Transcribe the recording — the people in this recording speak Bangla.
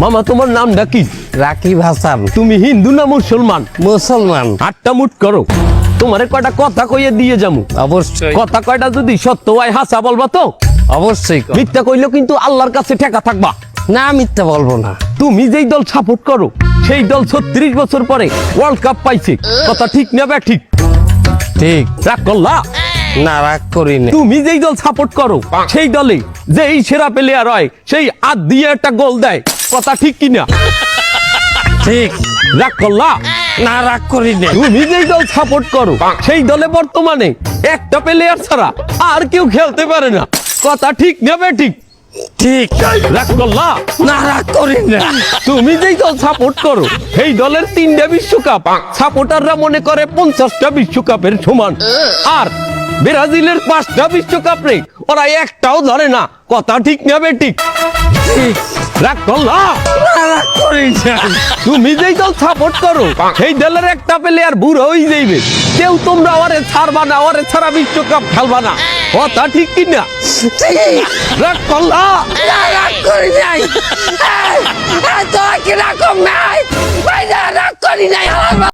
মামা তোমার নামটা কি? রাকিব হাসান। তুমি হিন্দু না মুসলমান? মুসলমান। আটটা মুট করো, তোমারে কয়টা কথা কইয়ে দিয়ে যামু। অবশ্যই কথা কয়টা যদি সত্য হয় হাসা বলবা তো? অবশ্যই। মিথ্যা কইলেও কিন্তু আল্লাহর কাছে ঠেকা থাকবা। না মিথ্যা বলবো না। তুমি যেই দল সাপোর্ট করো সেই দল 36 বছর পরে ওয়ার্ল্ড কাপ পাইছে, কথা ঠিক না বে ঠিক? ঠিক। রাগ করলা? না রাগ করিনি। তুমি যেই দল সাপোর্ট করো সেই দলে যেই সেরা প্লেয়ার হয় সেই আদ দিয়ে একটা গোল দেয়, কথা ঠিক কিনা? ঠিক। রাগ করলা? না রাগ করিনি। তুমি যেই দল সাপোর্ট করো সেই দলে বর্তমানে একটা প্লেয়ার ছাড়া আর কেউ খেলতে পারে না, কথা ঠিক না বে ঠিক? ঠিক। রাগ করলা? না রাগ করিনি। তুমি যেই দল সাপোর্ট করো সেই দলের 3টা বিশ্বকাপ সাপোর্টাররা মনে করে 50টা বিশ্বকাপের সমান, আর ব্রাজিলের 5টা বিশ্বকাপ রে ওরা একটাও ধরে না, কথা ঠিক না বে ঠিক? ঠিক। রাগ করলা? না রাগ করিনি। তুমি যেই দল সাপোর্ট করো সেই দলের একটা প্লেয়ার বুড়ো হয়ে যাইবে, কেউ তোমরা ওরে ছাড়বা না, ওরে ছাড়া বিশ্বকাপ খেলবা না, কথা ঠিক কিনা? ঠিক। রাগ করলা? না রাগ করি নাই। তো কি রকম নাই? রাগ করি নাই।